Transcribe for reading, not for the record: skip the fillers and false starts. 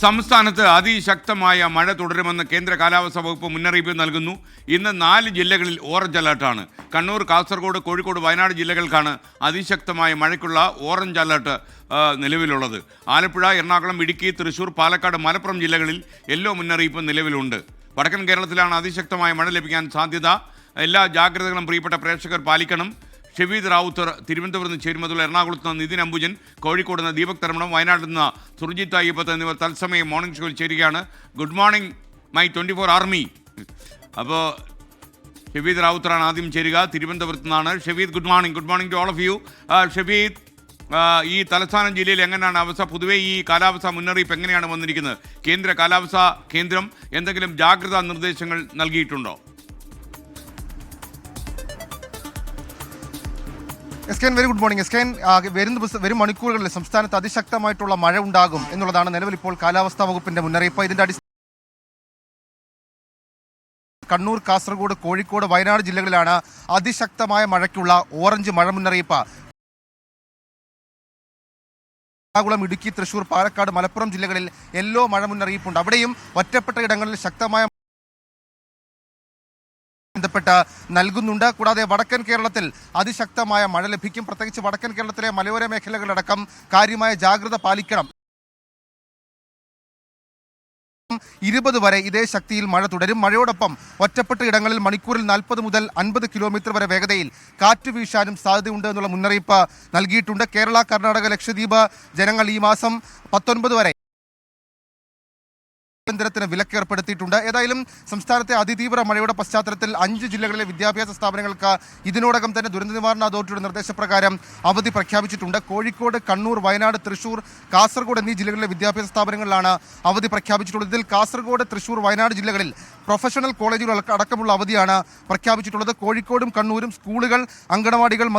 സംസ്ഥാനത്ത് അതിശക്തമായ മഴ തുടരുമെന്ന് കേന്ദ്ര കാലാവസ്ഥാ വകുപ്പ് മുന്നറിയിപ്പ് നൽകുന്നു. ഇന്ന് 4 ജില്ലകളിൽ ഓറഞ്ച് അലർട്ടാണ്. കണ്ണൂർ, കാസർഗോഡ്, കോഴിക്കോട്, വയനാട് ജില്ലകൾക്കാണ് അതിശക്തമായ മഴയ്ക്കുള്ള ഓറഞ്ച് അലർട്ട് നിലവിലുള്ളത്. ആലപ്പുഴ, എറണാകുളം, ഇടുക്കി, തൃശൂർ, പാലക്കാട്, മലപ്പുറം ജില്ലകളിൽ യെല്ലോ മുന്നറിയിപ്പ് നിലവിലുണ്ട്. വടക്കൻ കേരളത്തിലാണ് അതിശക്തമായ മഴ ലഭിക്കാൻ സാധ്യത. എല്ലാ ജാഗ്രതകളും പ്രിയപ്പെട്ട പ്രേക്ഷകർ പാലിക്കണം. ഷെവീദ് റാവുത്തർ തിരുവനന്തപുരത്ത് നിന്ന് ചേരുമതുള്ള എറണാകുളത്ത് നിന്ന് നിതിൻ അംബുജൻ, കോഴിക്കോട് നിന്ന് ദീപക് തരമണം, വയനാട്ടിൽ നിന്ന് സുർജിത്ത് അയ്യപ്പത്ത് എന്നിവർ തത്സമയം മോർണിംഗ് ഷോയിൽ ചേരുകയാണ്. Good morning my 24 army. അപ്പോൾ ഷെവീദ് റാവുത്തറാണ് ആദ്യം ചേരുക, തിരുവനന്തപുരത്ത് നിന്നാണ്. Shaveed, good morning to all of you. Shaveed, ഈ തലസ്ഥാന ജില്ലയിൽ എങ്ങനെയാണ് അവസ്ഥ? പൊതുവേ ഈ കാലാവസ്ഥാ മുന്നറിയിപ്പ് എങ്ങനെയാണ് വന്നിരിക്കുന്നത്? കേന്ദ്ര കാലാവസ്ഥാ കേന്ദ്രം എന്തെങ്കിലും ജാഗ്രതാ നിർദ്ദേശങ്ങൾ നൽകിയിട്ടുണ്ടോ? എസ്കേൻ, വെരി ഗുഡ് മോർണിംഗ്. എസ്കേൻ, വരും മണിക്കൂറുകളിൽ സംസ്ഥാനത്ത് അതിശക്തമായിട്ടുള്ള മഴ ഉണ്ടാകും എന്നുള്ളതാണ് നിലവിൽ ഇപ്പോൾ കാലാവസ്ഥാ വകുപ്പിന്റെ മുന്നറിയിപ്പ്. ഇതിന്റെ അടിസ്ഥാന കണ്ണൂർ, കാസർഗോഡ്, കോഴിക്കോട്, വയനാട് ജില്ലകളിലാണ് അതിശക്തമായ മഴയ്ക്കുള്ള ഓറഞ്ച് മഴ മുന്നറിയിപ്പ്. എറണാകുളം, ഇടുക്കി, തൃശൂർ, പാലക്കാട്, മലപ്പുറം ജില്ലകളിൽ യെല്ലോ മഴ മുന്നറിയിപ്പുണ്ട്. അവിടെയും ഒറ്റപ്പെട്ട ഇടങ്ങളിൽ ശക്തമായ ബന്ധപ്പെട്ട് നൽകുന്നുണ്ട്. കൂടാതെ വടക്കൻ കേരളത്തിൽ അതിശക്തമായ മഴ ലഭിക്കും. പ്രത്യേകിച്ച് വടക്കൻ കേരളത്തിലെ മലയോര മേഖലകളടക്കം കാര്യമായ ജാഗ്രത പാലിക്കണം. 20 വരെ ഇതേ ശക്തിയിൽ മഴ തുടരും. മഴയോടൊപ്പം ഒറ്റപ്പെട്ട ഇടങ്ങളിൽ മണിക്കൂറിൽ 40 മുതൽ 50 കിലോമീറ്റർ വരെ വേഗതയിൽ കാറ്റ് വീശാനും സാധ്യതയുണ്ട് എന്നുള്ള മുന്നറിയിപ്പ് നൽകിയിട്ടുണ്ട്. കേരള, കർണാടക, ലക്ഷദ്വീപ് ജനങ്ങൾ ഈ മാസം 19 വരെ ത്തിന് വിലക്കേർപ്പെടുത്തിയിട്ടുണ്ട്. ഏതായാലും സംസ്ഥാനത്തെ അതിതീവ്ര മഴയുടെ പശ്ചാത്തലത്തിൽ 5 ജില്ലകളിലെ വിദ്യാഭ്യാസ സ്ഥാപനങ്ങൾക്ക് ഇതിനോടകം തന്നെ ദുരന്ത നിവാരണ അതോറിറ്റിയുടെ നിർദ്ദേശപ്രകാരം അവധി പ്രഖ്യാപിച്ചിട്ടുണ്ട്. കോഴിക്കോട്, കണ്ണൂർ, വയനാട്, തൃശൂർ, കാസർഗോഡ് എന്നീ ജില്ലകളിലെ വിദ്യാഭ്യാസ സ്ഥാപനങ്ങളിലാണ് അവധി പ്രഖ്യാപിച്ചിട്ടുള്ളത്. ഇതിൽ കാസർഗോഡ്, തൃശൂർ, വയനാട് ജില്ലകളിൽ പ്രൊഫഷണൽ കോളേജുകൾ അടക്കമുള്ള അവധിയാണ് പ്രഖ്യാപിച്ചിട്ടുള്ളത്. കോഴിക്കോടും കണ്ണൂരും സ്കൂളുകൾ, അങ്കണവാടികൾ